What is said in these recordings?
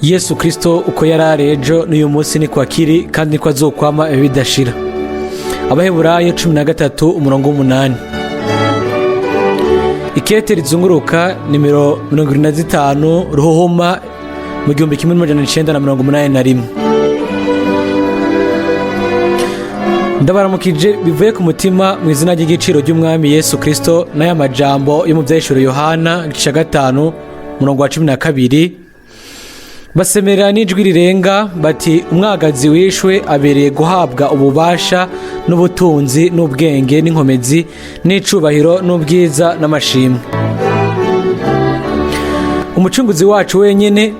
Yesu Kristo uko yarari ejo n'uyu munsi niko akiri kandi niko azokwama bidashira. Abaheburayo 13:8. Ikete rizunguruka nimero 25 Ruhuhuma mu 1981. Ndabaramukije bivuye ku mutima mu izina ry'igiciro ry'umwami Yesu Kristo n'aya majambo yo mu vyahishuro Yohana igice 5:12. Basemerera n'ijwi rirenga bati umwagazi wishwe abereye guhabwa ububasha n'ubutunzi n'ubwenge n'inkomezi n'icubahiro n'ubwiza n'amashimwe. Umucunguzi wacu wenyene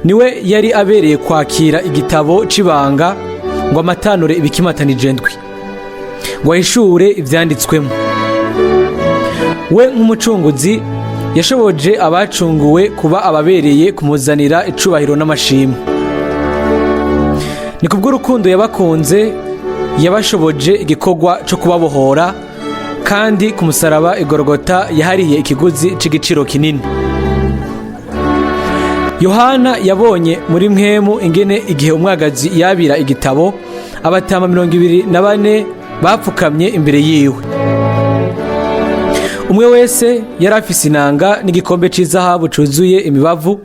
niwe yari abereye kwakira igitabo c'ibanga ngo amatanure ibikimatanije ndwi ngo ahishure ivyanditswemo. We nk'umucunguzi yashoboje abacunguwe kuba ababereye kumuzanira icubahiro n'amashimwe. Ni kubw'urukundo yabakunze yabashoboje igikorwa co kubabohora, kandi ku musaraba igorogota yahariye ikiguzi c'igiciro kinini. Yohana yabonye muri Mwemu ingene igihe umwagazi yabira igitabo abatama 24 bapfukamye imbere yiwe. Umwe wese yari afise inanga n'igikombe c'izahabu cuzuye imibavu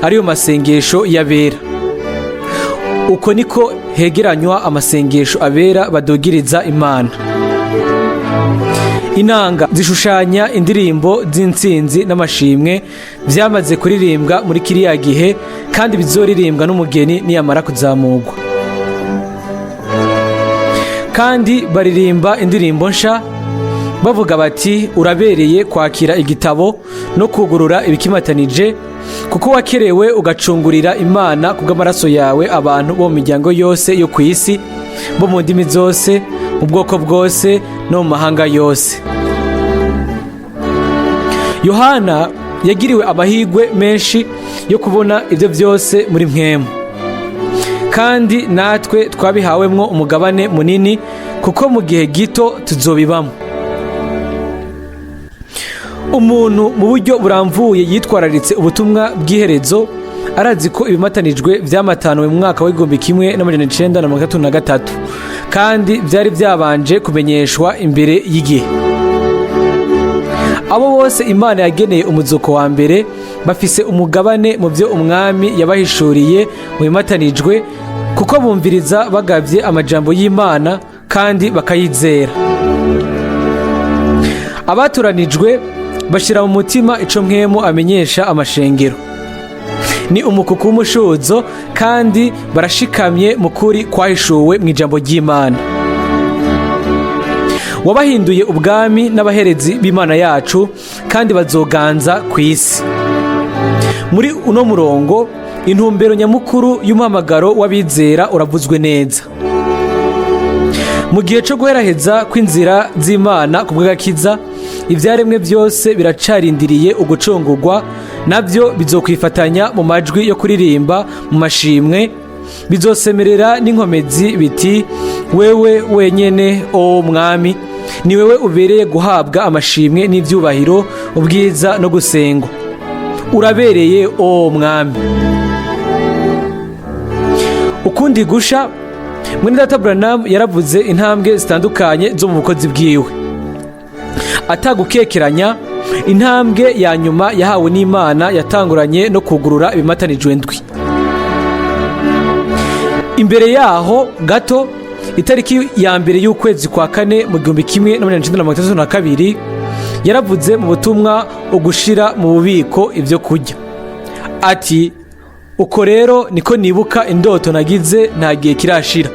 ariyo masengesho y'abera. Uko niko hegeranywa amasengesho abera badogiriza Imana. Inanga zishushanya indirimbo z'intsinzi n'amashimwe vyamaze kuririmbwa muri kiriya gihe kandi bizoririmbwa n'umugeni niyamara kuzamurwa. Kandi baririmba indirimbo nsha bavuga bati urabereye kwakira igitabo no kugurura ibikimatanije, kuko wakerewe ugacungurira Imana kubw'amaraso yawe abantu bo mu miryango yose yo kw'isi, bo mu ndimi zose, mu bwoko bwose no mu mahanga yose. Yohana yagiriwe amahirwe menshi yo kubona ibyo byose muri Mwemu, kandi natwe twabihawemwo umugabane munini, kuko mu gihe gito tuzobibamo. Umuntu mu buryo buramvuye yitwararitse ubutumwa bw'iherezo arazi ko ibimatanijwe vyamatanuwe mu mwaka w'1933 kandi vyari vyabanje kumenyeshwa imbere y'igihe. Abo bose Imana yageneye umuzuko wa mbere bafise umugabane mu vyo umwami yabahishuriye mu bimatanijwe, kuko bumviriza bagavye amajambo y'Imana kandi bakayizera. Abaturanijwe bashira mu mutima ico Mwemu amenyesha amashengero. Ni umukuku w'umushuzo kandi barashikamye mu kuri kwahishuwe mu ijambo ry'Imana. Wabahinduye ubwami n'abaherezi b'Imana yacu kandi bazoganza kw'isi. Muri uno murongo intumbero nyamukuru y'umuhamagaro w'abizera uravuzwe neza. Mu gihe cyo guheraheza kw'inzira z'Imana kubw'agakiza, ivyaremwe byose biracarindiriye ugucungurwa, navyo bizokwifatanya mu majwi yo kuririmba mu mashimwe, bizosemerera n'inkomezi biti wewe wenyene o mwami, ni wewe ubereye guhabwa amashimwe n'ivyubahiro, ubwiza no gusengwa. Urabereye o mwami. Ukundi gusha Mwene Data Branham yaravuze intambwe zitandukanye zo mu bukozi bwiwe. Atagukekeranya, intambwe ya nyuma yahawe n'Imana yatanguranye no kugurura ibimatanijwe ndwi. Imbere yaho gato, itariki ya mbere y'ukwezi kwa kane mu 1932 yaravuze mu butumwa ugushira mu bubiko ivyo kurya. Ati uko rero niko nibuka indoto nagize nta gihe kirashira.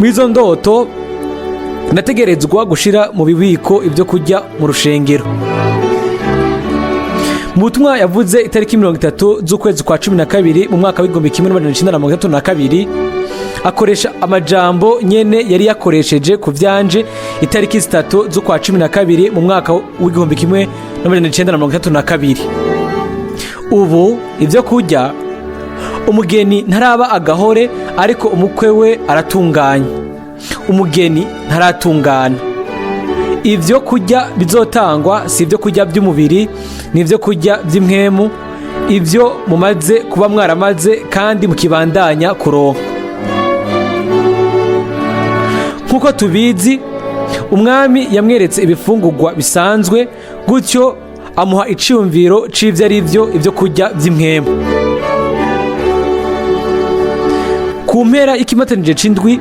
Mwizo ndoto nategerezwa gushira mu bibiko ivyo kurya mu rushengero. Mu butumwa yavuze itariki 30 z'ukwezi kwa 12 mu mwaka w'1932 akoresha amajambo nyene yari yakoresheje ku vyanje itariki 3 z'ukwa 12 mu mwaka w'1932. Ubu ivyo kurya umugeni ntaraba agahore, ariko umukwe we aratunganye. Umugeni ntaratungana. Ivyo kurya bizotangwa si ivyo kurya by'umubiri, ni ivyo kurya by'Imwemu, ibyo mumaze kuba mwaramaze kandi mukibandanya kuronka. Nk'uko tubizi, umwami yamweretse ibifungurwa bisanzwe, gutyo amuha iciyumviro c'ivyo ari ibyo kurya vy'impwemu. Ku mpera y'ikimatanije c'indwi,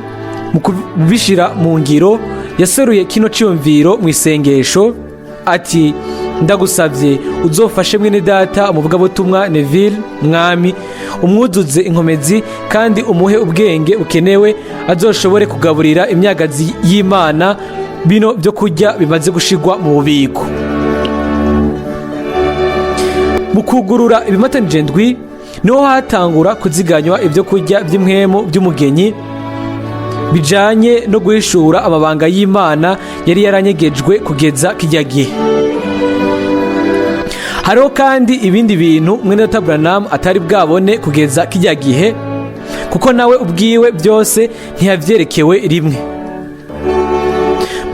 mu kubishira mu ngiro, yaseruye kino ciyumviro mu isengesho ati: ndagusavye uzofashe mwene data umuvugabutumwa Neville mwami, umwuzuze inkomezi kandi umuhe ubwenge bukenewe, azoshobore kugaburira imyagazi y'Imana bino byo kurya bimaze gushigwa mu bubiko. Mu kugurura ibimatanije ndwi, niho hatangura kuziganywa ibyo kurya by'impwemu by'umugenyi bijanye no guhishura amabanga y'Imana yari yaranyegejwe kugeza kijya gihe. Hariho kandi ibindi bintu Mwene Data Branham atari bwabone kugeza kijya gihe, kuko nawe ubwiwe byose ntiyavyerekewe rimwe.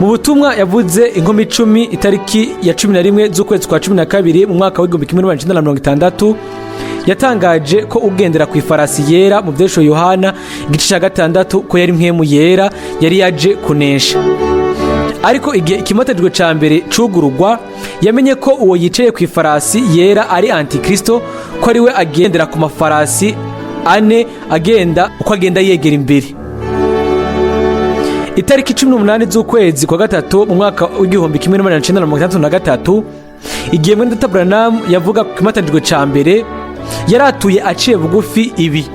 Mu butumwa yavuze inkomi 10 itariki ya 11 z'ukwezi kwa 12 mu mwaka wa 1960, yatangaje ko ugendera ku ifarasi yera mu vyesho Yohana igice ca 6 ko yari impwemu yera yari yaje kunesha. Ariko igihe ikimatanijwe ca mbere cugurugwa, yamenye ko uwo yicaye ku ifarasi yera ari Antikristo, ko ari we agendera ku mafarasi ane agenda uko agenda yegera imbere. Itariki 18 z'ukwezi kwa 3 mu mwaka wa 1963, igihe Mwene Data Branham yavuga ku kimatanijwe ca mbere, yaratuye aciye bugufi ibi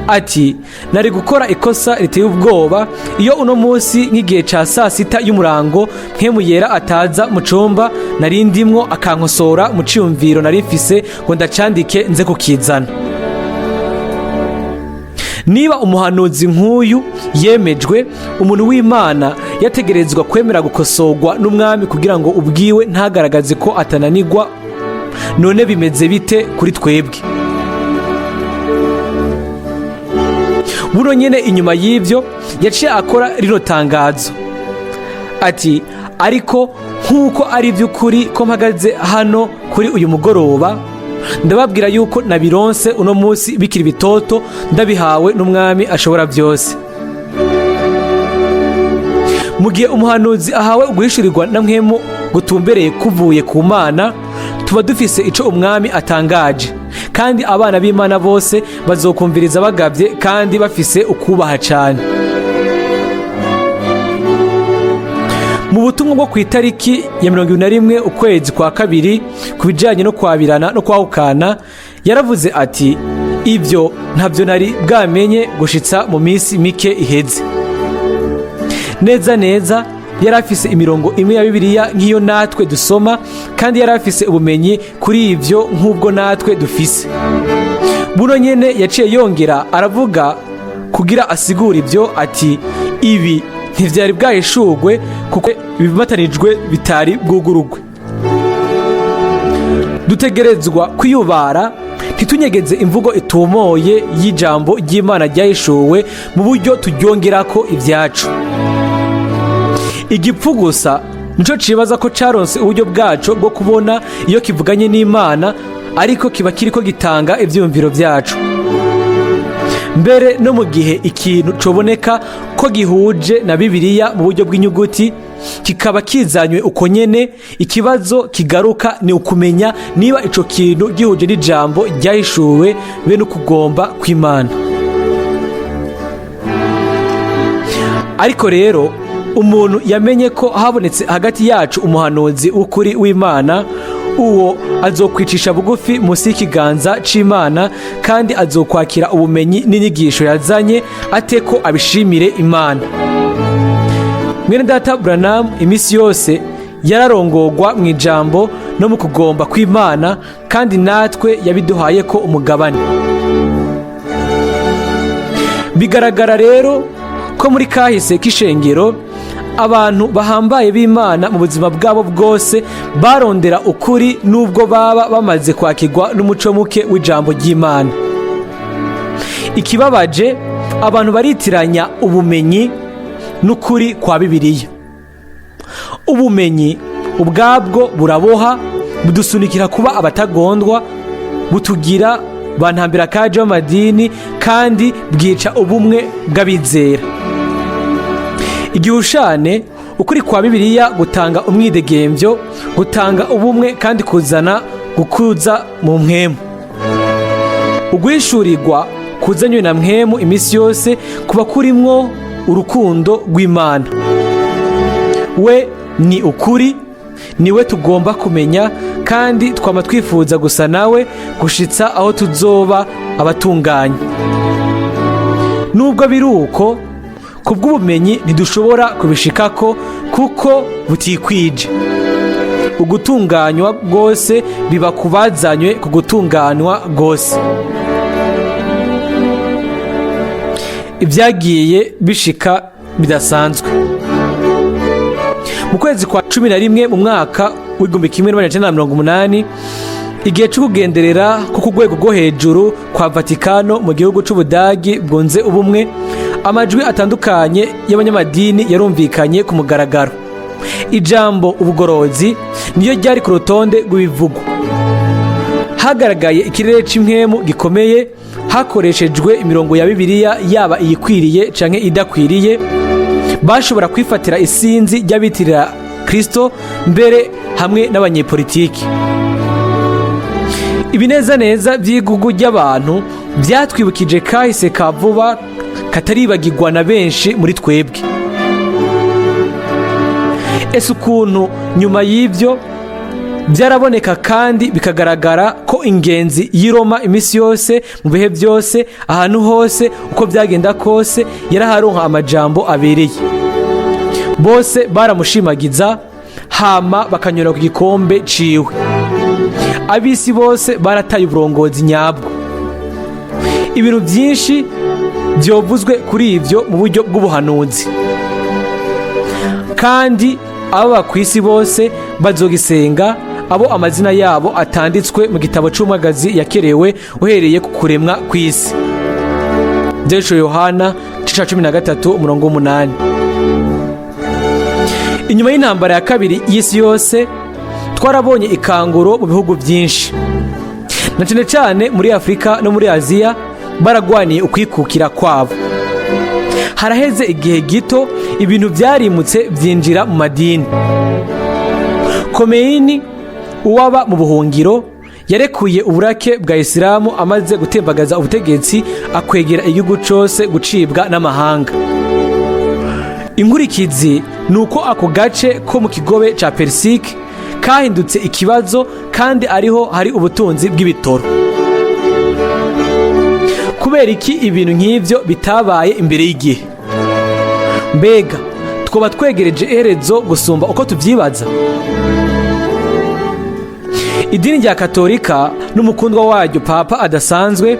ati: nari gukora ikosa riteye ubwoba iyo uno munsi nk'igihe ca sasita y'umurango mpwemu yera ataza mu cumba nari ndimwo akankosora mu ciyumviro nari mfise ngo ndacandike nze kukizana. Niba umuhanuzi nk'uyu yemejwe, umuntu w'Imana yategerezwa kwemera gukosorwa n'umwami kugira ngo ubwiwe ntagaragaze ko atananirwa. None bimeze bite kuri twebwe? Buno nyene inyuma y'ivyo yaciye akora rino tangazo ati: ariko nk'uko ari vy'ukuri ko mpagaze hano kuri uyu mugoroba, ndababwira yuko nabironse uno munsi bikiri bitoto, ndabihawe n'umwami ashobora byose. Mu gihe umuhanuzi ahawe uguhishurirwa na mpwemu gutumbereye kuvuye ku Mana, tuba dufise ico umwami atangaje, kandi abana b'Imana bose bazokumviriza bagavye kandi bafise ukubaha cane. Mu butumwa bwo ku itariki ya 21 ukwezi kwa 2 ku bijanye no kwabirana no kwahukana, yaravuze ati: ivyo ntavyo nari bwamenye gushitsa mu minsi mike iheze. Neza neza yari afise imirongo imwe ya Bibiliya nk'iyo natwe dusoma, kandi yari afise ubumenyi kuri ivyo nk'ubwo natwe dufise. Buno nyene yaciye yongera aravuga kugira asigura ivyo ati: ibi ntivyari bwahishurwe kuko ibimatanijwe bitari bwugurugwe. Dutegerezwa kwiyubara, ntitunyegeze imvugo itumoye y'ijambo ry'Imana ryahishuwe mu buryo turyongerako ivyacu. Igipfu gusa nico cibaza ko caronse uburyo bwaco bwo kubona iyo kivuganye n'Imana, ariko kiba kiriko gitanga ivyumviro vyacu. Mbere no mu gihe ikintu coboneka ko gihuje na Bibiliya mu buryo bw'inyuguti, kikaba kizanywe uko nyene, ikibazo kigaruka ni ukumenya niba ico kintu gihuje n'ijambo ryahishuwe be no kugomba kw'Imana. Ariko rero umuntu yamenye ko habonetse hagati yacu umuhanuzi w'ukuri w'Imana, uwo azokwicisha bugufi munsi y'ikiganza c'Imana, kandi azokwakira ubumenyi n'inyigisho yazanye ateko abishimire Imana. Mwene Data Branham imisi yose yararongorwa mu ijambo no mu kugomba kw'Imana, kandi natwe yabiduhaye ko umugabane. Bigaragara rero ko muri kahise k'ishengero abantu bahambaye b'Imana mu buzima bwabo bwose barondera ukuri nubwo baba bamaze kwakirwa n'umuco muke w'ijambo ry'Imana. Ikibabaje, abantu baritiranya ubumenyi n'ukuri kwa Bibiliya. Ubumenyi ubwabwo buraboha, budusunikira kuba abatagondwa, butugira bantambira kaje w'amadini kandi bwica ubumwe bw'abizera. Igihushane ukuri kwa Bibiliya gutanga umwidegemvyo, gutanga ubumwe kandi kuzana gukuza mu mpwemu. Ugwishurirwa kuzanywe na mpwemu imisi yose kuba kurimwo urukundo rw'Imana. We ni ukuri, niwe tugomba kumenya kandi twama twifuza gusa nawe gushitsa aho tuzoba abatunganye. Nubwo biruko kubw'ubumenyi ntidushobora kubishikako kuko butikwije. Ugutunganywa rwose biba kubazanywe ku gutunganywa rwose. Ibyagiye bishika bidasanzwe. Mu kwezi kwa 11 mu mwaka w'1980, igihe cyo kugenderera ko ku rwego rwo hejuru kwa Vatikano mu gihugu c'Ubudagi bwunze ubumwe, amajwi atandukanye y'abanyamadini yarumvikanye ku mugaragaro. Ijambo ubugorozi niyo ryari ku rutonde rw'ibivugwa. Hagaragaye ikirere c'impwemu gikomeye, hakoreshejwe imirongo ya Bibiliya yaba iyikwiriye canke idakwiriye. Bashobora kwifatira isinzi ry'abitirira Kristo mbere hamwe n'abanyepolitiki. Ibinezaneza vy'igugu ry'abantu vyatwibukije kahise ka vuba kataribagirwa na benshi muri twebwe. Ese ukuntu nyuma y'ivyo byaraboneka kandi bikagaragara ko ingenzi y'Iroma imisi yose mu bihe byose ahantu hose uko byagenda kose yaraharonka amajambo abereye. Bose baramushimagiza hama bakanyura ku gikombe ciwe. Abisi bose barataye uburongozi nyabwo. Ibintu byinshi byovuzwe kuri ivyo mu buryo bw'ubuhanuzi. Kandi aba kwisi bose bazogisenga, abo amazina yabo atanditswe mu gitabo c'umwagazi yakerewe uhereye ku kuremwa kw'isi. Desho Yohana 13:8. Inyuma y'intambara ya kabiri y'isi yose twarabonye ikanguro mu bihugu byinshi, na cyane cyane muri Afrika no muri Aziya baragwaniye ukwikukira kwabo. Haraheze igihe gito ibintu byarimutse byinjira mu madini. Khomeini uwaba mu buhungiro yarekuye uburake bwa Isilamu amaze gutembagaza ubutegetsi, akwegera igihugu cose gucibwa n'amahanga. Inkurikizi nuko ako gace ko mu kigobe ca Persike kahindutse ikibazo kandi ariho hari ubutunzi bw'ibitoro. Kubera iki ibintu nk'ivyo bitabaye imbere y'igihe? Mbega twoba twegereje iherezo gusumba uko tuvyibaza? Idini rya Katolika n'umukundwa waryo Papa adasanzwe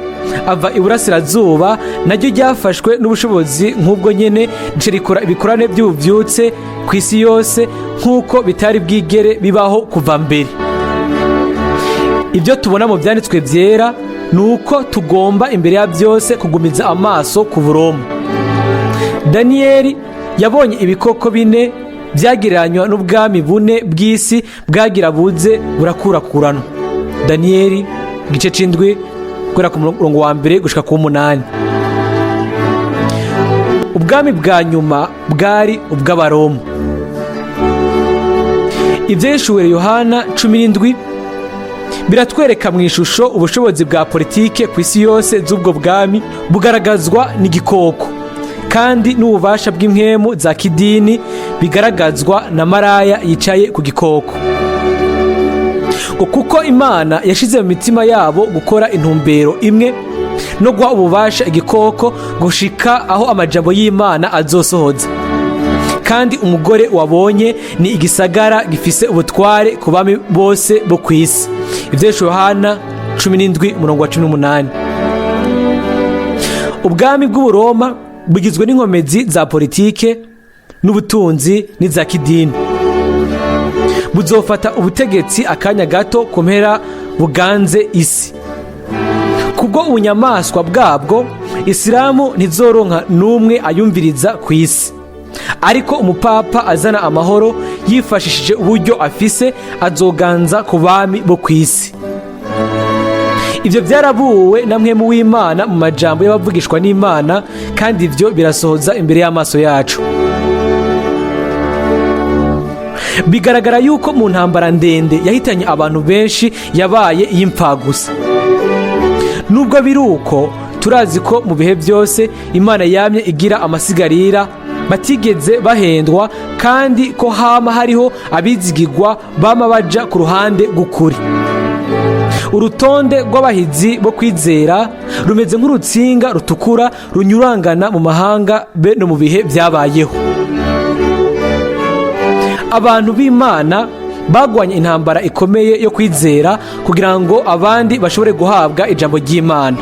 ava iburasirazuba naryo ryafashwe n'ubushobozi nk'ubwo nyene rikora ibikorane by'ubuvyutse ku isi yose nk'uko bitari bwigere bibaho kuva mbere. Ibyo tubona mu Vyanditswe vyera nuko tugomba imbere ya byose kugumiza amaso ku Buroma. Daniyeli yabonye ibikoko bine byagereranywa n'ubwami bune bw'isi bwagira buze burakurakurana. Daniyeli igice c'indwi guhera ku murongo wa 1 gushika ku 8. Ubwami bwa nyuma bwari ubw'Abaroma. Ivyeshuwe Yohana 17 biratwereka mu ishusho ubushobozi bwa politike ku isi yose z'ubwo bwami bugaragazwa n'igikoko, kandi n'ububasha bw'impwemu za kidini bigaragazwa na maraya yicaye ku gikoko. Kuko Imana yashize mu mitima yabo gukora intumbero imwe no guha ububasha igikoko gushika aho amajambo y'Imana azosohoza. Kandi umugore wabonye ni igisagara gifise ubutware ku bami bose bo kw'isi. Ivyeshuwe Yohana 17:18. Ubwami bw'Uburoma bugizwe n'inkomezi za politike n'ubutunzi n'iza kidini. Buzofata ubutegetsi akanya gato kumpera buganze isi. Kubwo ubunyamaswa bwabwo Isilamu ntizoronka numwe ayumviriza ku isi. Ariko umupapa azana amahoro yifashishije uburyo afise azoganza ku bami bo kw'isi. ibyo byarabuwe na Mwene w'Imana mu majambo y'abavugishwa n'Imana, kandi ibyo birasohoza imbere y'amaso yacu. Bigaragara yuko mu ntambara ndende yahitanye abantu benshi yabaye iy'impfagusa. Nubwo biri uko, turazi ko mu bihe byose Imana yamye igira amasigarira batigeze bahendwa, kandi ko hama hariho abizigirwa bama baja ku ruhande rw'ukuri. Urutonde rw'abahizi bo kwizera rumeze nk'urutsinga rutukura runyurangana mu mahanga be no mu bihe byabayeho. Abantu b'Imana bagwanye intambara ikomeye yo kwizera kugira ngo abandi bashobore guhabwa ijambo ry'Imana.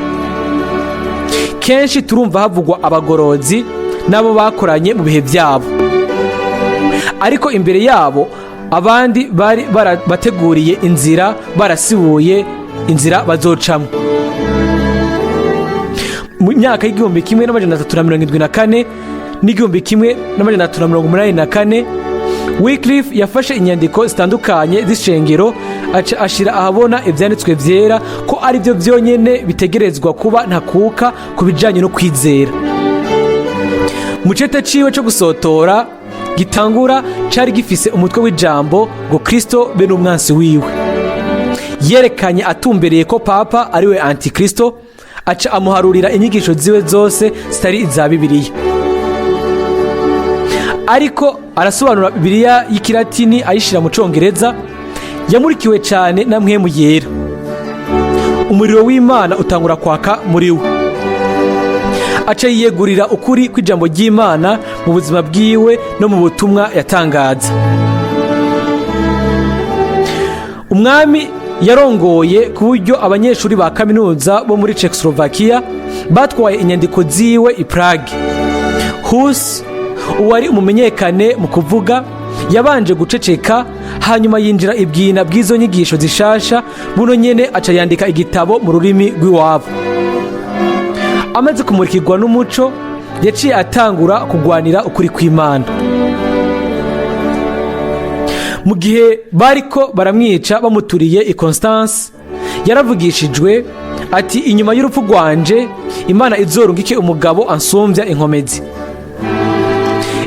Kenshi turumva havugwa abagorozi nabo bakoranye mu bihe byabo, ariko imbere yabo abandi bari barabateguriye inzira, barasibuye inzira bazocamo. Mu myaka y'igihumbi kimwe n'amajana 374 n'igihumbi kimwe n'amajana 384, Wycliffe yafashe inyandiko zitandukanye z'ishengero ashira ahabona ibyanditswe byera ko ari byo byonyene bitegerezwa kuba ntakuka ku bijanye no kwizera. Mu cete ciwe cyo gusotora gitangura cari gifise umutwe w'ijambo ngo Kristo be n'umwansi wiwe. Yerekanye atumbereye ko Papa ariwe Antikristo, aca amuharurira inyigisho ziwe zose zitari iza Bibiliya. Ariko arasobanura Bibiliya y'ikilatini ayishira mu Congereza, yamurikiwe cyane na Mwene yera. Umuriro w'Imana utangura kwaka muri we. Aca yiyegurira ukuri kw'ijambo ry'Imana mu buzima bwiwe no mu butumwa yatangaza. Umwami yarongoye ku buryo abanyeshuri ba kaminuza bo muri Czechoslovakia batwaye inyandiko ziwe i Prague. Hus, uwari umumenyekane mu kuvuga, yabanje guceceka, hanyuma yinjira ibwina bw'izo nyigisho zishasha, buno nyene aca yandika igitabo mu rurimi rw'iwabo. Amaze kumurikirwa n'umuco, yaciye atangura kugwanira ukuri kw'Imana. Mu gihe bariko baramwica bamuturiye i Constance, yaravugishijwe ati, inyuma y'urupfu rwanje Imana izorungike umugabo ansumvya inkomezi.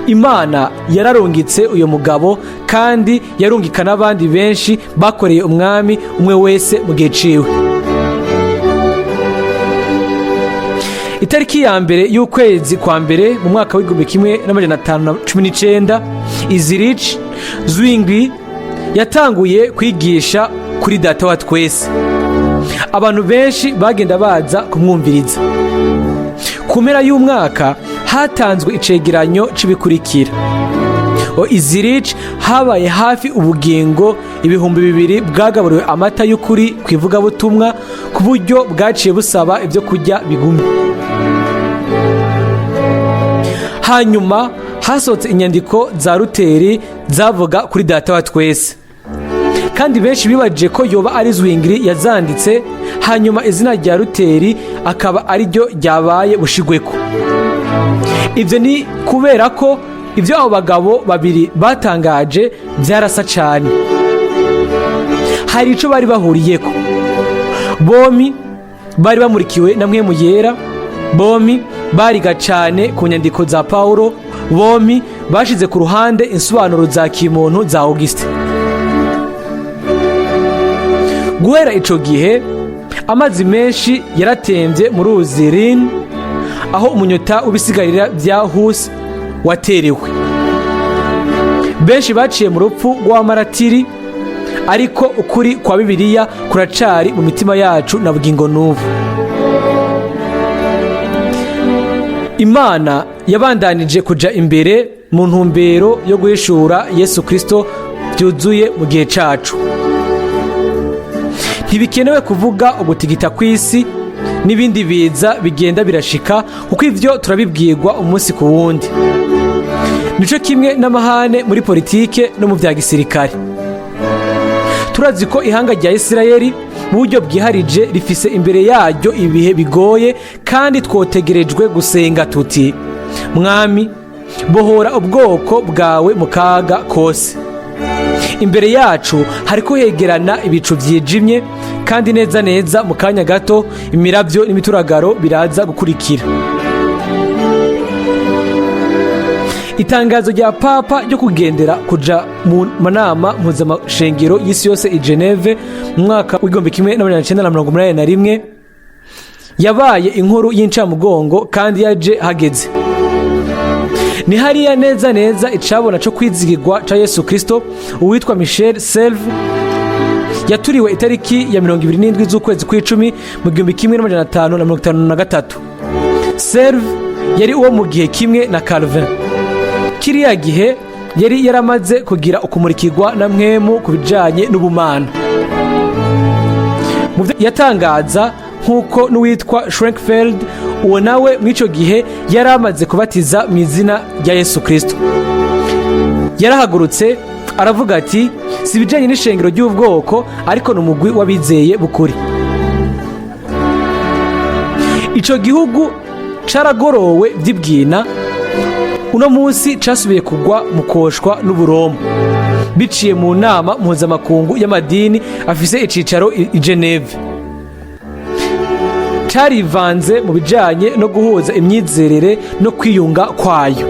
Imana yararungitse uyo mugabo, kandi yarungika n'abandi benshi bakoreye umwami umwe wese mu gihe ciwe. Itariki ya mbere y'ukwezi kwa mbere mu mwaka w'igihumbi kimwe n'amajana 519, Izirich Zwingli yatanguye kwigisha kuri Data wa twese. Abantu benshi bagenda baza kumwumviriza. Ku mpera y'umwaka hatanzwe icegeranyo c'ibikurikira. Izirich habaye hafi ubugingo 2000 bwagaburiwe amata y'ukuri kwivugabutumwa ku buryo bwaciye busaba ibyo kurya bigumye. Hanyuma hasohotse inyandiko za Luteri zavuga kuri Data wa twese, kandi benshi bibajije ko yoba ari Zwingli yazanditse, hanyuma izina rya Luteri akaba ari ryo ryabaye bushigweko. Ibyo ni kubera ko ibyo abo bagabo babiri batangaje byarasa cyane. Hari ico bari bahuriyeko. Bomi bari bamurikiwe na Mwene yera, bomi bariga cyane ku nyandiko za Paulo, bomi bashize ku ruhande insobanuro za kimuntu za Auguste. Guhera ico gihe amazi menshi yaratembye mu ruzi Rhin, aho umunyota ubisigarira bya Hus waterewe. Benshi baciye mu rupfu rw'amaratiri, ariko ukuri kwa Bibiliya kuracari mu mitima yacu na bugingo n'ubu. Imana yabandanije kuja imbere mu ntumbero yo guhishura Yesu Kristo byuzuye mu gihe cacu. Ntibikenewe kuvuga ugutigita kw'isi n'ibindi biza bigenda birashika, kuko ivyo turabibwirwa umunsi ku wundi. Nico kimwe n'amahane muri politike no mu vya gisirikare. Turazi ko ihanga rya Isirayeli mu buryo bwiharije rifise imbere yaryo ibihe bigoye, kandi twotegerejwe gusenga tuti, Mwami, bohora ubwoko bwawe mu kaga kose. Imbere yacu hariko hegerana ibicu vyijimye, kandi neza neza mu kanya gato imirabyo n'imituragaro biraza gukurikira. Itangazo rya papa ryo kugendera kuja mu manama mpuzamashengero y'isi yose i Geneve mu mwaka w'1981 yabaye inkuru y'incamugongo kandi yaje hageze. Ni hariya neza neza icabona cyo kwizigirwa ca Yesu Kristo uwitwa Michel Selve yaturiwe itariki ya 27 z'ukwezi kw'icumi mu 1553. Selve yari uwo mu gihe kimwe na Calvin. Kiriya gihe yari yaramaze kugira ukumurikirwa na mwemu ku bijanye n'ubumana. Mu byo yatangaza nk'uko n'uwitwa Schwenkfeld uwo nawe mw'ico gihe yari amaze kubatiza mu izina rya Yesu Kristo. Yarahagurutse aravuga ati si bijanye n'ishengero ry'ubwoko ariko n'umugwi w'abizeye bukuri. Ico gihugu caragorowe vy'ibwina, uno munsi casubiye kugwa mu koshwa n'uburomo biciye mu nama mpuzamakungu y'amadini afise icicaro i Geneve. Carivanze mu bijanye no guhuza imyizerere no kwiyunga kwayo.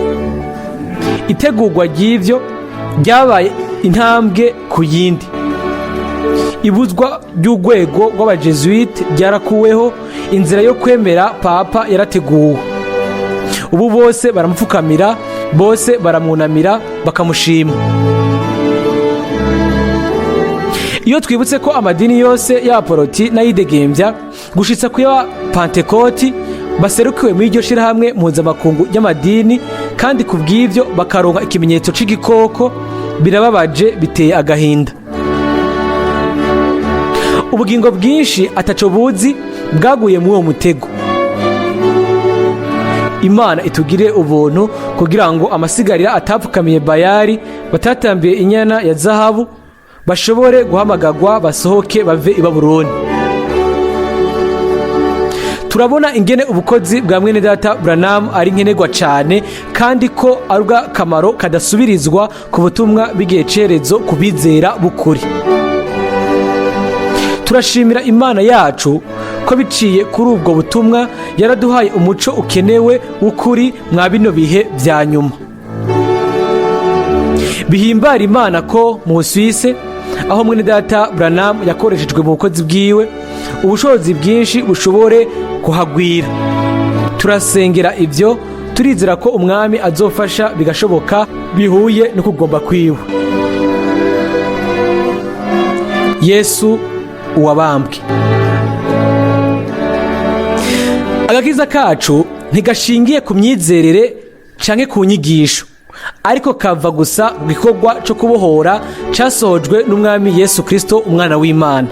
Itegurwa ry'ivyo ryabaye intambwe ku yindi. Ibuzwa ry'urwego rw'abajesuite ryarakuweho, inzira yo kwemera papa yarateguwe. Ubu bose baramupfukamira, bose baramwunamira bakamushima. Iyo twibutse ko amadini yose y'abaporoti n'ayidegembya gushitsa ku ya Pentekoti baserukiwe muri iryo shirahamwe mpuzamakungu y'amadini kandi ku bw'ivyo bakaronka ikimenyetso c'igikoko, birababaje biteye agahinda. Ubugingo bwinshi ataco buzi bwaguye muri uwo mutego. Imana itugire ubuntu kugira ngo amasigarira atapfukamiye Bayali batatambiye inyana ya zahabu bashobore guhamagagwa basohoke bave i Babuloni. Turabona ingene ubukozi bwa mwene data Branham ari nkenerwa cane kandi ko ari kamaro kadasubirizwa ku butumwa bw'igihe cerezo kubizera bukuri. Turashimira Imana yacu ko biciye kuri ubwo butumwa yaraduhaye umuco ukenewe w'ukuri mwa bino bihe vya nyuma. Bihimbara Imana ko mu Suisse aho mwene data Branham yakoreshejwe mu bukozi bwiwe ubushobozi bwinshi bushobore kuhagwira. Turasengera ivyo, turizera ko umwami azofasha bigashoboka bihuye no kugomba kwiwe. Yesu uwabambwe. Agakiza kacu ntigashingiye ku myizerere canke ku nyigisho, ariko kava gusa mu gikorwa cyo kubohora casohojwe n'umwami Yesu Kristo umwana w'Imana.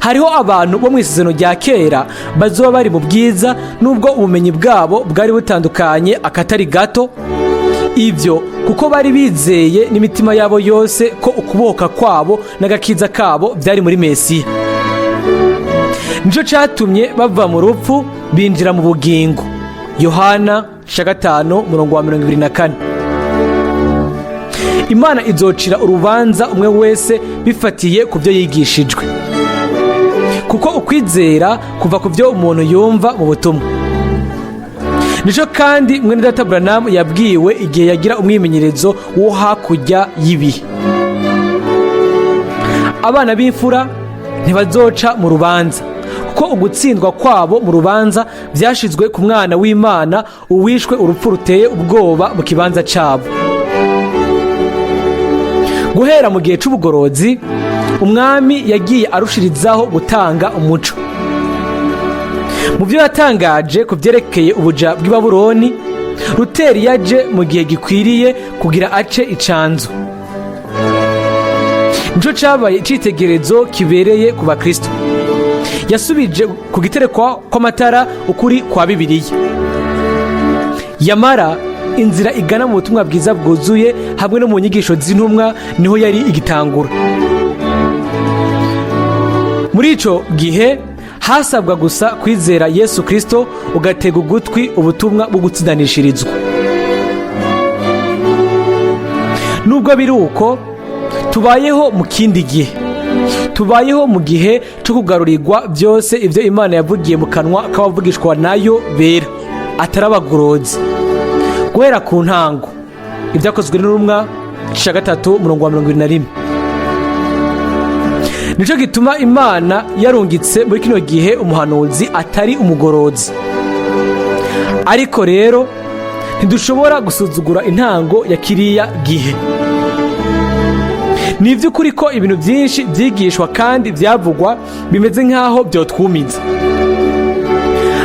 Hariho abantu bo mu isezerano rya kera bazoba bari mu bwiza nubwo ubumenyi bwabo bwari butandukanye akatari gato, ivyo kuko bari bizeye n'imitima yabo yose ko ukubohoka kwabo n'agakiza kabo byari muri Mesiya. Nico catumye bava mu rupfu binjira mu bugingo. Yohana 5:24. Imana izocira urubanza umwe wese bifatiye ku byo yigishijwe, kuko ukwizera kuva ku byo umuntu yumva mu butumwa. Nico kandi mwene data Branham yabwiwe igihe yagira umwimenyerezo wo hakurya y'ibihe. Abana b'imfura ntibazoca mu rubanza, kuko ugutsindwa kwabo mu rubanza vyashizwe ku mwana w'Imana uwishwe urupfu ruteye ubwoba mu kibanza cabo. Guhera mu gihe c'ubugorozi umwami yagiye arushirizaho gutanga umuco. Mu byo yatangaje ku vyerekeye ubuja bw'i Babuloni, Luteri yaje mu gihe gikwiriye kugira ace icanzu. Nico cabaye icitegerezo kibereye ku bakristo. Yasubije ku giterekwa kw'amatara ukuri kwa Bibiliya. Yamara inzira igana mu butumwa bwiza bwuzuye hamwe no mu nyigisho z'intumwa niho yari igitangura. Muri ico gihe hasabwa gusa kwizera Yesu Kristo ugatega ugutwi ubutumwa bwo gutsindanishirizwa. Nubwo biri uko tubayeho mu kindi gihe, tubayeho mu gihe cyo kugarurirwa byose ibyo Imana yavugiye mu kanwa k'abavugishwa nayo bera atari abagorozi. Guhera ku ntango, ibyakozwe n'intumwa 3:21. Nico gituma Imana yarungitse muri kino gihe umuhanuzi atari umugorozi. Ariko rero ntidushobora gusuzugura intango ya kiriya gihe. Ni ivy'ukuri ko ibintu byinshi byigishwa kandi byavugwa bimeze nk'aho byotwumiza.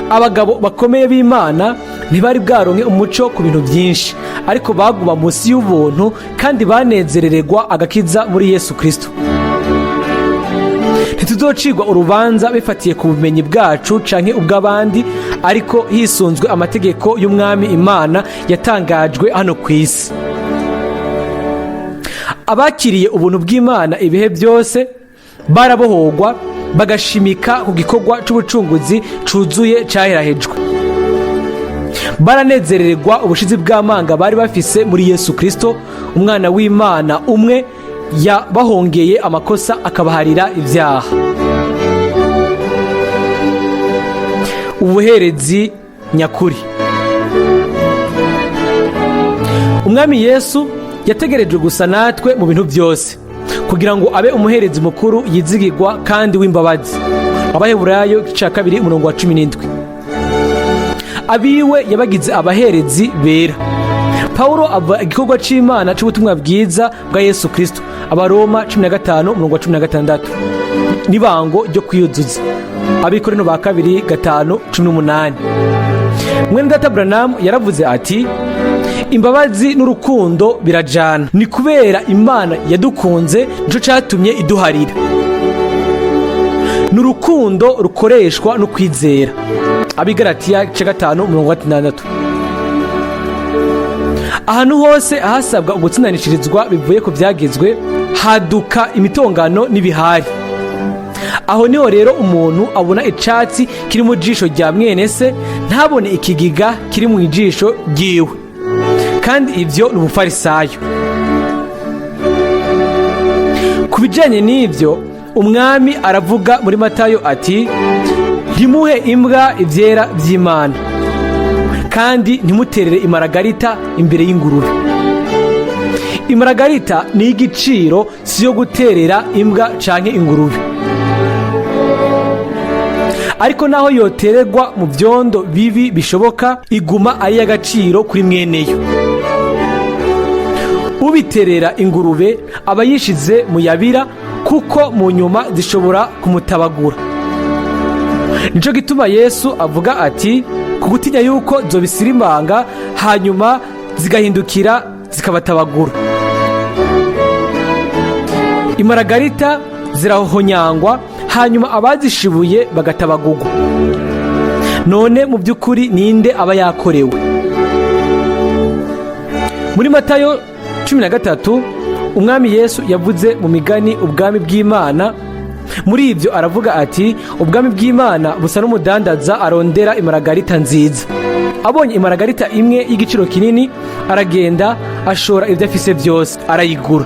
Abagabo bakomeye b'Imana ntibari bwaronke umuco ku bintu byinshi, ariko baguma munsi y'ubuntu kandi banezerererwa agakiza muri Yesu Kristo. Ntituzocirwa urubanza bifatiye ku bumenyi bwacu canke ubw'abandi, ariko hisunzwe amategeko y'Umwami Imana yatangajwe hano ku isi. Abakiriye ubuntu bw'Imana ibihe byose barabohorwa bagashimika ku gikorwa c'ubucunguzi cuzuye cahirahejwe. Baranezerererwa ubushizi bw'amanga bari bafise muri Yesu Kristo, umwana w'Imana umwe yabahongeye amakosa akabaharira ibyaha. Ubuherezi nyakuri. Umwami Yesu yategerejwe gusa natwe mu bintu byose kugira ngo abe umuherezi mukuru yizigirwa kandi w'imbabazi. Abaheburayo 2:17. Abiwe yabagize abaherezi bera. Paulo ava igikorwa c'Imana c'ubutumwa bwiza bwa Yesu Kristo. Abaroma 15:16. Nibango ryo kwiyuzuza. Abikorino ba 2:5-18. Mwene Data Branham yaravuze ati, imbabazi n'urukundo birajana. Ni kubera Imana yadukunze nico catumye iduharira. N'urukundo rukoreshwa no kwizera. Abigalatiya 5:6. Ahantu hose ahasabwa ugutsindanishirizwa bivuye ku byagezwe haduka imitongano n'ibihari. Aho niho rero umuntu abona icatsi kiri mu jisho rya mwene se, ntabone ikigiga kiri mu ijisho ryiwe. Kandi ivyo ni ubufarisayo. Ku bijanye n'ivyo, umwami aravuga muri Matayo ati, ntimuhe imbwa ivyera vy'Imana, kandi ntimuterere imaragarita imbere y'ingurube. Imaragarita ni igiciro, si yo guterera imbwa canke ingurube. Ariko naho yotererwa mu vyondo bibi bishoboka, iguma ari y'agaciro kuri mweneyo. Ubiterera ingurube aba yishize mu yabira, kuko mu nyuma zishobora kumutabagura. Nico gituma Yesu avuga ati, kugutinya yuko zobisirimanga hanyuma zigahindukira zikabatabagura. Imaragarita zirahonyangwa hanyuma abazishibuye bagatabagurwa. None mu by'ukuri ninde aba yakorewe? Muri Matayo 13 umwami Yesu yavuze mu migani ubwami bw'Imana. Muri ivyo aravuga ati, ubwami bw'Imana busa n'umudandaza arondera imaragarita nziza. Abonye imaragarita imwe y'igiciro kinini, aragenda ashora ivyo afise byose arayigura.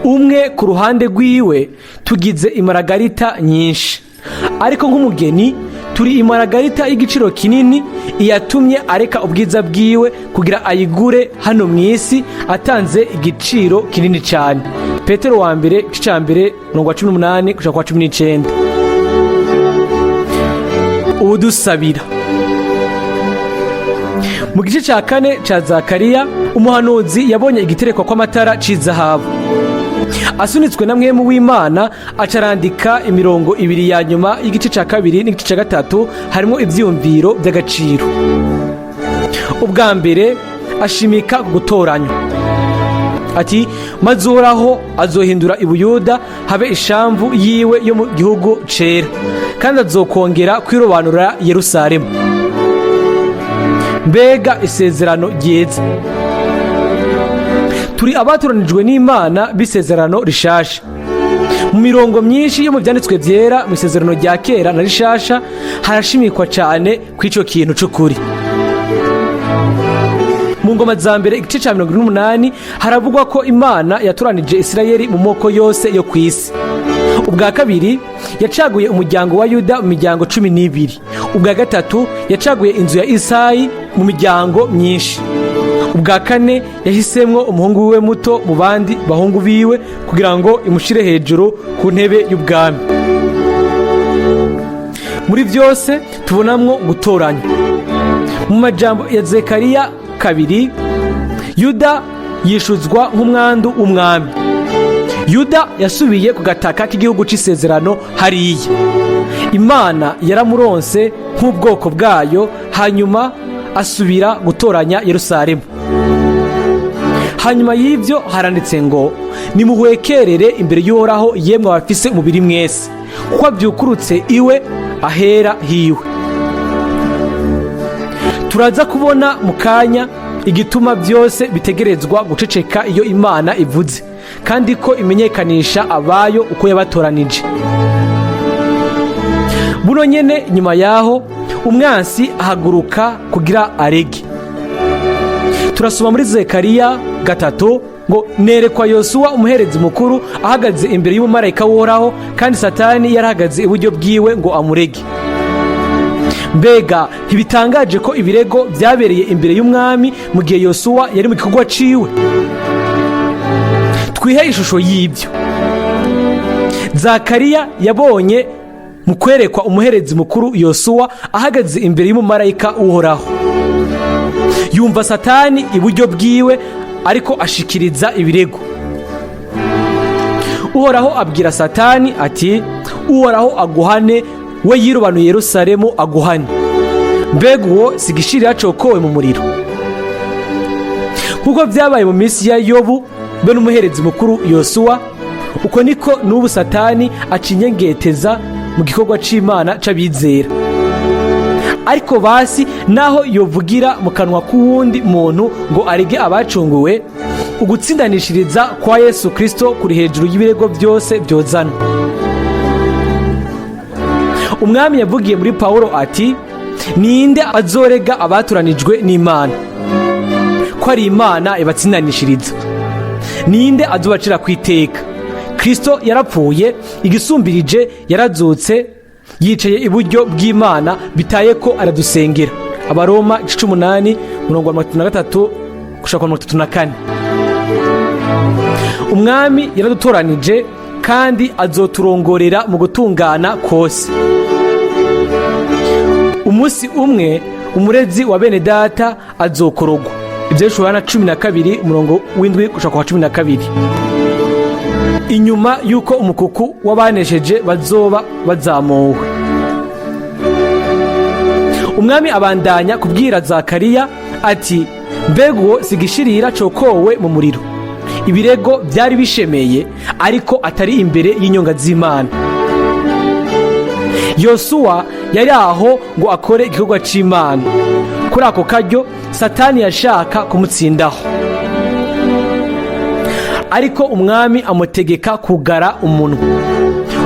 Umwe ku ruhande rwiwe tugize imaragarita nyinshi, ariko nk'umugeni turi imaragarita y'igiciro kinini iyatumye areka ubwiza bwiwe kugira ayigure hano mu isi, atanze igiciro kinini cyane. Petero wa mbere 1:18-19. Udusabira. Mu gice ca 4 ca Zakariya, umuhanuzi yabonye igiterekwa kw'amatara c'izahabu. Asunitswe na Mwene w'Imana, acarandika imirongo ibiri ya nyuma y'igice ca 2 n'igice ca 3 harimo ivyumviro by'agaciro. Ubwa mbere ashimika gutoranywa. Ati, maze Uhoraho azohindura i Buyuda habe ishamvu yiwe yo mu gihugu cera, kandi azokongera kwirobanura Yerusalemu. Mbega isezerano ryiza! Turi abatoranijwe n'Imana b'isezerano rishasha. Mu mirongo myinshi yo mu byanditswe vyera mu isezerano rya kera na rishasha harashimikwa cyane kw'ico kintu c'ukuri. Mu mu ngoma za mbere igice ca 28 haravugwa ko Imana yatoranije Isirayeli mu moko yose yo kw'isi. Ubwa kabiri yacaguye umuryango wa Yuda mu miryango 12. Ubwa gatatu yacaguye inzu ya Isayi mu miryango myinshi. Ubwa kane yahisemwo umuhungu wiwe muto mu bandi bahungu biwe kugira ngo imushire hejuru ku ntebe y'ubwami. Muri vyose tubonamwo gutoranya. Mu majambo ya Zekariya 2, Yuda yishuzwa nk'umwandu w'umwami. Yuda yasubiye ku gataka k'igihugu c'isezerano hariya. Imana yaramuronse nk'ubwoko bwayo, hanyuma asubira gutoranya Yerusalemu. Hanyuma y'ivyo haranditse ngo nimuhwekerere imbere y'Uhoraho yemwe abafise umubiri mwese, kuko avyukurutse iwe ahera hiwe. Turaza kubona mu kanya igituma byose bitegerezwa guceceka iyo Imana ivuze, kandi ko imenyekanisha abayo uko yabatoranije. Buno nyene nyuma yaho umwansi ahaguruka kugira arege. Turasoma muri Zekariya 3 ngo nerekwa Yosuwa umuherezi mukuru ahagaze imbere y'umumarayika w'Uhoraho, kandi Satani yarahagaze iburyo bwiwe ngo amurege. Mbega ntibitangaje ko ibirego byabereye imbere y'umwami mu gihe Yosuwa yari mu gikorwa ciwe? Twihe ishusho y'ibyo. Zakariya yabonye mu kwerekwa umuherezi mukuru Yosuwa ahagaze imbere y'umumarayika w'Uhoraho. Yumva Satani iburyo bwiwe ariko ashikiriza ibirego. Uhoraho abwira Satani ati, Uhoraho aguhane, we yirobanuye Yerusalemu aguhane. Mbega uwo sigishirira cokowe mu muriro. Kuko vyabaye mu minsi ya Yobu be n'umuherezi mukuru Yosuwa, uko niko n'ubu Satani acinyengeteza mu gikorwa c'Imana c'abizera. Ariko basi naho yovugira mu kanwa k'uwundi muntu ngo arege abacunguwe, ugutsindanishiriza kwa Yesu Kristo kuri hejuru y'ibirego byose byozana. Umwami yavugiye muri Paulo ati, ninde azorega abaturanijwe n'Imana? Ko ari Imana ibatsindanishiriza. Ninde azobacira kwiteka? Kristo yarapfuye, igisumbirije yarazutse, yicaye iburyo bw'Imana, bitaye ko aradusengera. Abaroma 18:33-34. Umwami yaradutoranije kandi azoturongorera mu gutungana kose. Umunsi umwe umurezi wa bene data azokorogwa. Ibyo Yohana 12:7-12. Inyuma yuko umukuku w'abanesheje bazoba bazamuwe. Umwami abandanya kubwira Zakariya ati, mbega uwo sigishirira cokowe mu muriro. Ibirego byari bishemeye ariko atari imbere y'inyonga z'Imana. Yosuwa yari aho ngo akore igikorwa c'Imana. Kuri ako karyo Satani yashaka kumutsindaho, ariko umwami amutegeka kugara umunwa.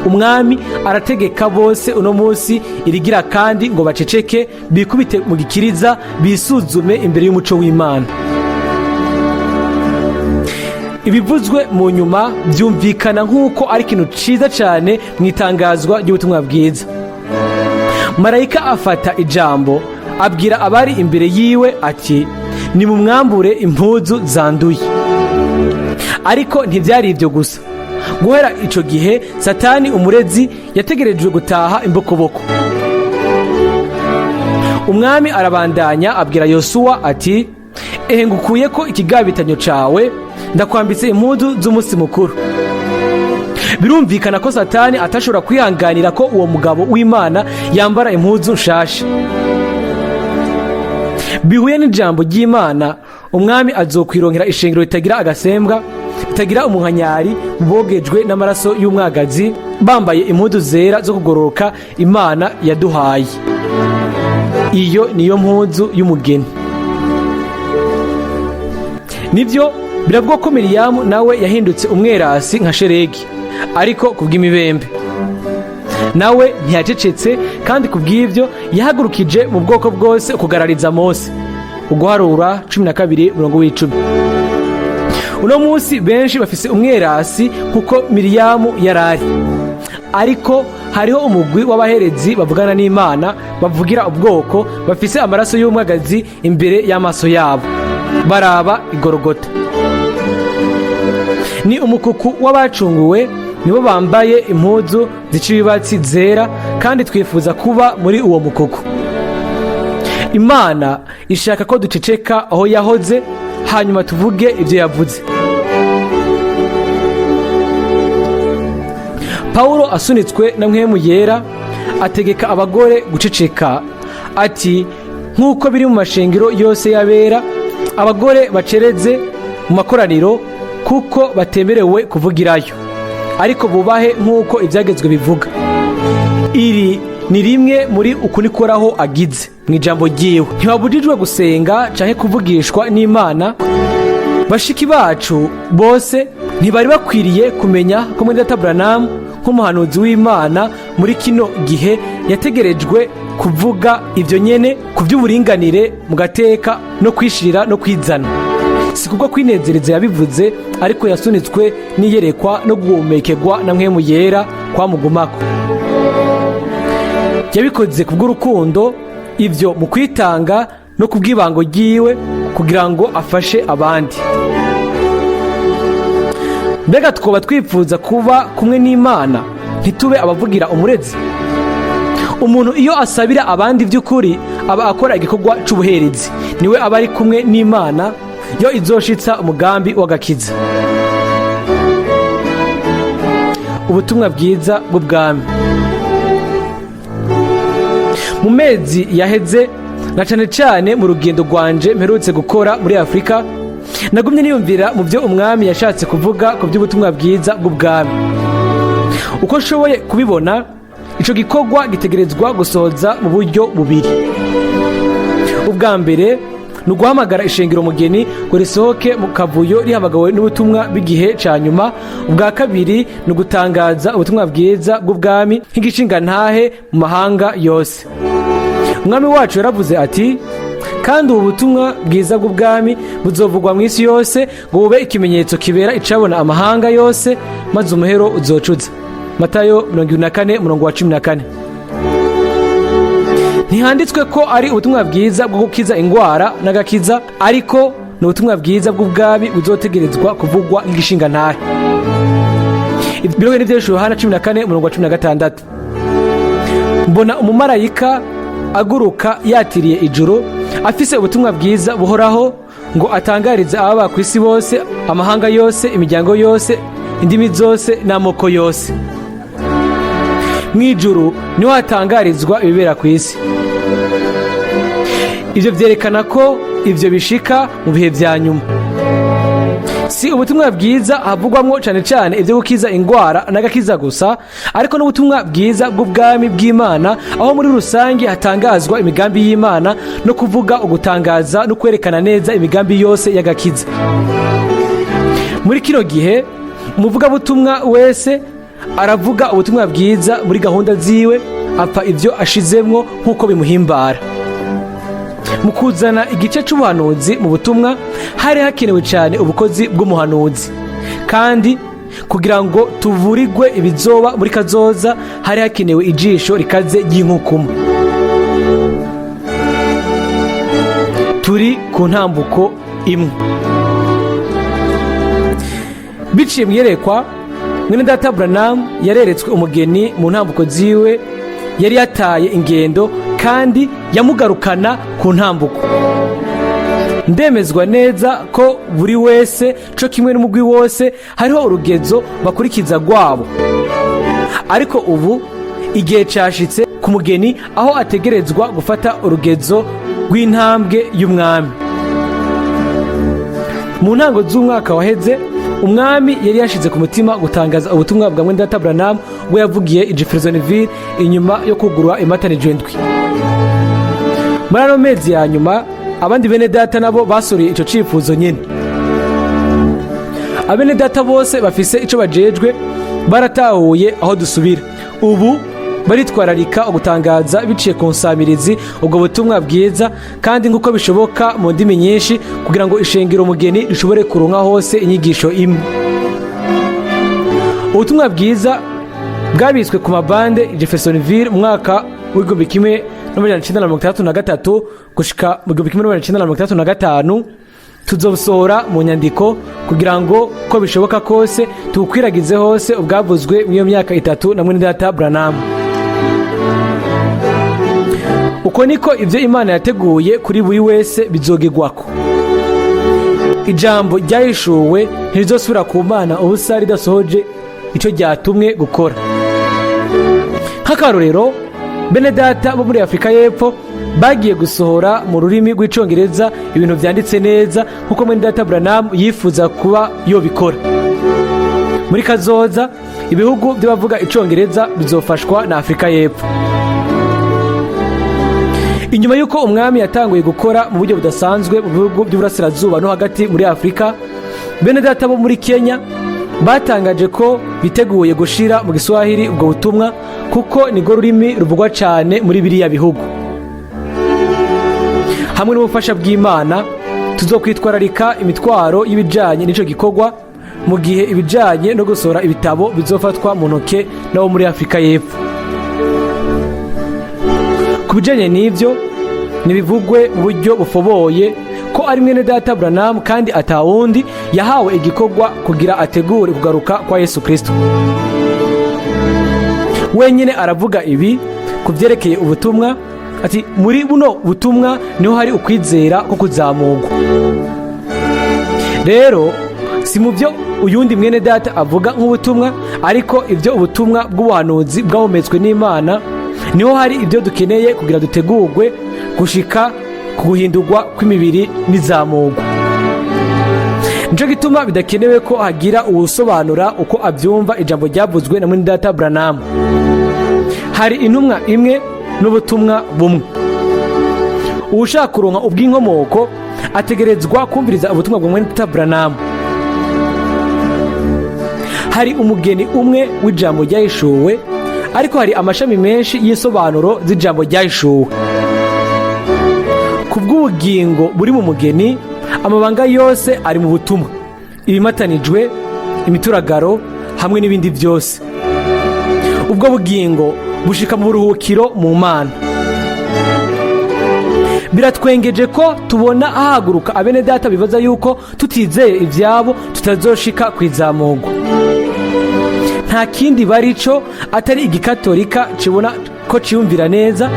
Umwami arategeka bose uno munsi irigira kandi ngo baceceke, bikubite mu gikiriza, bisuzume imbere y'umuco w'Imana. Ibivuzwe mu nyuma byumvikana nk'uko ari ikintu ciza cyane mu itangazwa ry'ubutumwa bwiza. Marayika afata ijambo abwira abari imbere yiwe ati, nimumwambure impuzu zanduye. Ariko ntibyari ibyo gusa. Guhera ico gihe Satani umurezi yategerejwe gutaha imbokoboko. Umwami arabandanya abwira Yosuwa ati, ehe ngukuye ko ikigabitanyo cawe, ndakwambitse impuzu z'umunsi mukuru. Birumvikana ko Satani atashobora kwihanganira ko uwo mugabo w'Imana yambara impuzu nshasha. Bihuye n'ijambo ry'Imana, umwami azokwironkera ishengero ritagira agasembwa, ritagira umunkanyari, bogejwe n'amaraso y'umwagazi, bambaye impuzu zera zo kugororoka Imana yaduhaye. Iyo niyo mpuzu y'umugeni. Nivyo biravugwa ko Miriyamu nawe yahindutse umwerasi nka Sheregi, ariko kubw'imibembe. Nawe ntiyacecetse, kandi kubw'ivyo yahagurukije mu bwoko bwose kugarariza Mose. uguharura 12:10. Uno munsi benshi bafise umwerasi kuko Miriyamu yarari, ariko hariho umugwi w'abaherezi bavugana n'Imana, bavugira ubwoko, bafise amaraso y'umwagazi imbere y'amaso yabo, baraba igorogota. Ni umukuku w'abacunguwe, nibo bambaye impuzu zicibibatsi zera, kandi twifuza kuba muri uwo mukuku. Imana ishaka ko duceceka aho yahoze, hanyuma tuvuge ibyo yavuze. Paulo asunitswe na Mwene yera ategeka abagore guceceka, ati nk'uko biri mu mashengero yose y'abera, abagore bacereze mu makoraniro kuko batemerewe kuvugirayo, ariko bubahe nk'uko ibyagezwe bivuga. Iri ni rimwe muri ukunikoraho agize mu ijambo ryiwe. Ntibabujijwe gusenga canke kuvugishwa n'Imana. Bashiki bacu bose ntibari bakwiriye kumenya ko Mwene Branham nk'umuhanuzi w'Imana muri kino gihe yategerejwe kuvuga ibyo nyene ku by'uburinganire mu gateka no kwishirira no kwizana. Si kubwo kwinezereza yabivuze, ariko yasunitswe n'iyerekwa no guhumekerwa na Mwene yera kwamugumako. Yabikoze kubw'urukundo, ivyo mu kwitanga no kubw'ibango ryiwe kugira ngo afashe abandi. Mbega twoba twifuza kuba kumwe n'Imana, ntitube abavugira umurezi? Umuntu iyo asabira abandi by'ukuri aba akora igikorwa c'ubuherezi, niwe aba ari kumwe n'Imana yo izoshitsa umugambi w'agakiza. Ubutumwa bwiza bw'ubwami. Mu mezi yaheze, na cane cane mu rugendo rwanje mperutse gukora muri Afrika, nagumye niyumvira mu byo umwami yashatse kuvuga ku by'ubutumwa bwiza bw'ubwami. Uko nshoboye kubibona, ico gikorwa gitegerezwa gusohoza mu buryo bubiri. Ubwa mbere ni uguhamagara ishengero mugeni ngo risohoke mu kavuyo rihamagawe n'ubutumwa bw'igihe ca nyuma. Ubwa kabiri ni ugutangaza ubutumwa bwiza bw'ubwami nk'igishinga ntahe mu mahanga yose. Umwami wacu yaravuze ati, kandi ubu butumwa bwiza bw'ubwami buzovugwa mu isi yose ngo bube ikimenyetso kibera icabona amahanga yose, maze umuhero uzocuza. Matayo 24:14. Ntihanditswe ko ari ubutumwa bwiza bwo gukiza ingwara n'agakiza, ariko ni ubutumwa bwiza bw'ubwami buzotegerezwa kuvugwa nk'igishinga ntahe. Ibyo ni Yohana 14:16. Mbona umumarayika aguruka yatiriye ijuru, afise ubutumwa bwiza buhoraho ngo atangarize ababa ku isi bose, amahanga yose, imiryango yose, indimi zose n'amoko yose. Mw'ijuru niho hatangarizwa ibibera ku isi. Ivyo vyerekana ko ivyo bishika mu bihe vya nyuma. Si ubutumwa bwiza havugwamwo cane cane ivyo gukiza ingwara n'agakiza gusa, ariko n'ubutumwa bwiza bw'ubwami bw'Imana, aho muri rusange hatangazwa imigambi y'Imana no kuvuga ugutangaza no kwerekana neza imigambi yose y'agakiza. Muri kino gihe umuvugabutumwa wese aravuga ubutumwa bwiza muri gahunda ziwe, apfa ivyo ashizemwo nk'uko bimuhimbara. Mu kuzana igice c'ubuhanuzi mu butumwa, hari hakenewe cyane ubukozi bw'umuhanuzi, kandi kugira ngo tuvurigwe ibizoba muri kazoza, hari hakenewe ijisho rikaze ry'inkukuma. Turi ku ntambuko imwe. Biciye mu yerekwa, Mwene Branham yareretswe umugeni mu ntambuko ziwe, yari yataye ingendo kandi yamugarukana ku ntambuko. Ndemezwa neza ko buri wese co kimwe n'umugwi wose hariho urugezo bakurikiza rwabo, ariko ubu igihe cashitse ku mugeni aho ategerezwa gufata urugezo rw'intambwe y'umwami. Mu ntango z'umwaka waheze, umwami yari yashize ku mutima gutangaza ubutumwa bwa Mwene Branham bwo yavugiye i Jeffersonville inyuma yo kugurwa imatanije ndwi. Muri ano mezi ya nyuma, abandi bene data nabo basuriye ico cifuzo nyene. Abene data bose bafise ico bajejwe baratahuye aho dusubira. Ubu baritwararika ugutangaza biciye ku nsamirizi ubwo butumwa bwiza kandi nk'uko bishoboka mu ndimi nyinshi kugira ngo ishengero umugeni rishobore kuronka hose inyigisho imwe. Ubutumwa bwiza bwabitswe ku mabande i Jeffersonville mu mwaka w'igihumbi kimwe n'amajana icenda na mirongo itandatu na gatatu gushika mu gihumbi kimwe n'amajana icenda na mirongo itandatu na gatanu. Tuzobusohora mu nyandiko kugira ngo ko bishoboka kose tubukwiragize hose ubwavuzwe mu iyo myaka itatu na Mwene Data Branham. Uko niko ivyo Imana yateguye kuri buri wese bizogegwako. Ijambo ryahishuwe ntirizosubira ku Mana ubusa ridasohoje ico ryatumwe gukora. Nk'akarorero, bene data bo muri Afrika y'Epfo bagiye gusohora mu rurimi rw'icongereza ibintu vyanditse neza nkuko Mwene Data Branham yifuza kuba yobikora. Muri kazoza ibihugu by'abavuga icongereza bizofashwa na Afrika y'Epfo. Inyuma yuko umwami yatanguye gukora mu buryo budasanzwe mu bihugu by'uburasirazuba no hagati muri Afrika, bene data bo muri Kenya batangaje ko biteguye gushira mu Giswahili ubwo butumwa kuko nigo rurimi ruvugwa cyane muri biriya bihugu. Hamwe n'ubufasha bw'Imana tuzokwitwararika imitwaro y'ibijanye n'ico gikorwa mu gihe ibijanye no gusohora ibitabo bizofatwa mu ntoke nabo muri Afrika y'Epfo. Kubijanye n'ivyo nibivugwe mu buryo bufoboye ko ari Mwene Data Branham kandi atawundi yahawe igikorwa kugira ategure kugaruka kwa Yesu Kristo. Wenyine aravuga ibi kuvyerekeye ubutumwa ati muri buno butumwa niho hari ukwizera ko kuzamurwa. Rero si mu byo uyundi Mwene Data avuga nk'ubutumwa, ariko ivyo ubutumwa bw'ubuhanuzi bwahumetswe n'Imana niho hari ibyo dukeneye kugira dutegurwe gushika kuguhindurwa kw'imibiri n'izamurwa. Nico gituma bidakenewe ko hagira uwusobanura uko abyumva ijambo ryavuzwe na Mwene Data Branham. Hari intumwa imwe n'ubutumwa bumwe. Uwushaka kuronka ubw'inkomoko ategerezwa kumviriza ubutumwa bwa Mwene Data Branham. Hari umugeni umwe w'ijambo ryahishuwe, ariko hari amashami menshi y'isobanuro z'ijambo ryahishuwe. Kubw'ubugingo buri mu mugeni, amabanga yose ari mu butumwa, ibimatanijwe, imituragaro hamwe n'ibindi byose. Ubwo bugingo bushika mu buruhukiro mu Mana. Biratwengeje ko tubona ahaguruka abene data bibaza yuko tutizeye ivyabo tutazoshika kwizamurwa. Nta kindi barico atari igikatolika cibona ko ciyumvira neza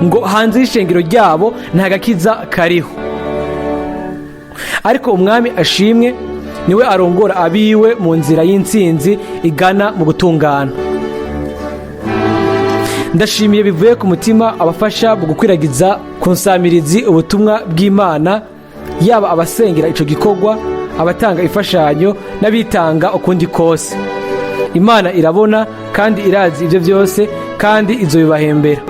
ngo hanze y'ishengero ryabo nta gakiza kariho. Ariko umwami ashimwe niwe arongora abiwe mu nzira y'intsinzi igana mu gutungana. Ndashimiye bivuye ku mutima abafasha mu gukwiragiza ku nsamirizi ubutumwa bw'Imana, yaba abasengera ico gikorwa, abatanga ifashanyo n'abitanga ukundi kose. Imana irabona kandi irazi ivyo byose kandi izobibahembera.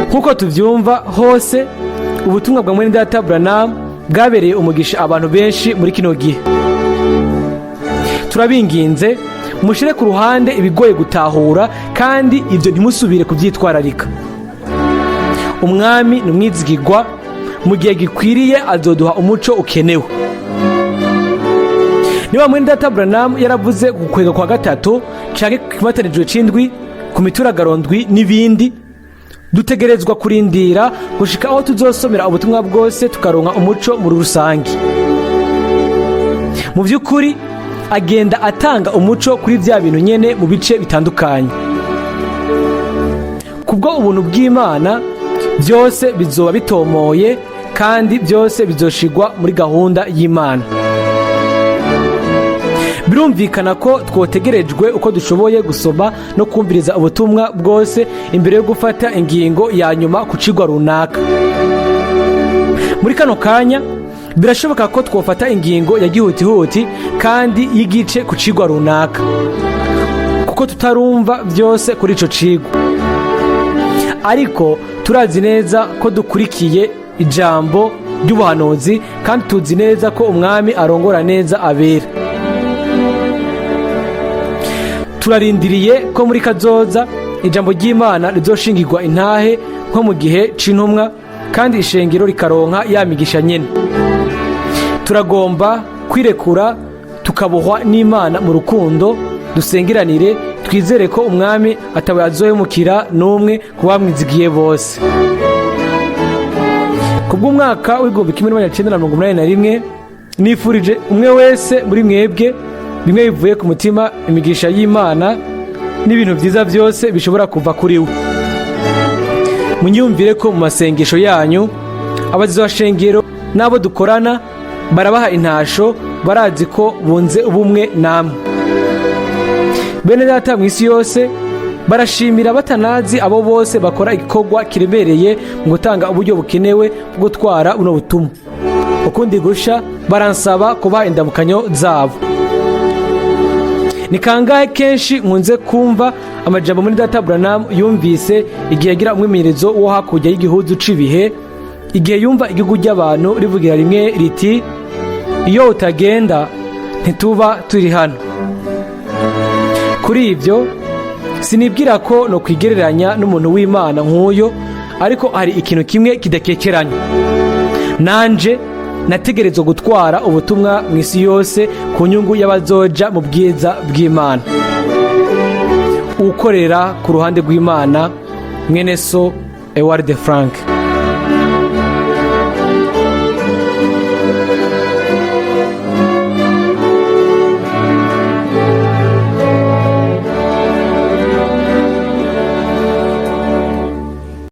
Nkuko tuvyumva hose, ubutumwa bwa Mwene Data Branham bwabereye umugisha abantu benshi muri kino gihe. Turabinginze mushire ku ruhande ibigoye gutahura kandi ivyo ntimusubire kuvyitwararika. Umwami ni umwizigirwa, mu gihe gikwiriye azoduha umuco ukenewe. Niba Mwene Data Branham yaravuze gukwega kwa gatatu canke kimatanijwe c'indwi ku mituragaro ndwi n'ibindi, dutegerezwa kurindira gushika aho tuzosomera ubutumwa bwose tukaronka umuco muri rusangi. Mu vy'ukuri agenda atanga umuco kuri vya bintu nyene mu bice bitandukanye. Kubwo ubuntu bw'Imana byose bizoba bitomoye kandi byose bizoshigwa muri gahunda y'Imana. Birumvikana ko twotegerejwe uko dushoboye gusoma no kumviriza ubutumwa bwose imbere yo gufata ingingo ya nyuma ku cigwa runaka. Muri kano kanya birashoboka ko twofata ingingo ya gihutihuti kandi y'igice ku cigwa runaka, kuko tutarumva byose kuri ico cigwa. Ariko turazi neza ko dukurikiye ijambo ry'ubuhanuzi kandi tuzi neza ko umwami arongora neza abera. turarindiriye ko muri kazoza ijambo ry'Imana rizoshingirwa intahe nko mu gihe c'intumwa kandi ishengero rikaronka ya migisha nyene. Turagomba kwirekura tukabohwa n'Imana mu rukundo, dusengeranire twizere ko umwami atawe azohemukira n'umwe ku bamwizigiye bose. Kubw'umwaka w'igihumbi kimwe n'amajana icenda na mirongo umunani na rimwe nifurije umwe wese muri mwebwe bimwe bivuye ku mutima imigisha y'Imana n'ibintu vyiza byose bishobora kuva kuri we. Munyumvire ko mu masengesho yanyu abagizi b'ashengero n'abo dukorana barabaha intasho, barazi ko bunze ubumwe namwe. Bene data mw'isi yose barashimira batanazi abo bose bakora igikorwa kiremereye mu gutanga uburyo bukenewe bwo gutwara buno butumwa. Ukundi gusha baransaba kubaha indamukanyo zabo. Ni kangahe kenshi nkunze kumva amajambo muri Data Branham yumvise igihe agira umwimenyerezo wo hakurya y'igihuzu c'ibihe, igihe yumva igihugu ry'abantu rivugira rimwe riti iyo utagenda ntituba turi hano. Kuri ibyo sinibwira ko no kwigereranya n'umuntu w'Imana nk'uyo, ariko hari ikintu kimwe kidakekeranya. Nanje nategerezwa gutwara ubutumwa mw'isi yose ku nyungu y'abazoja mu bwiza bw'Imana. Ukorera ku ruhande rw'Imana, mwene so Ewald Frank.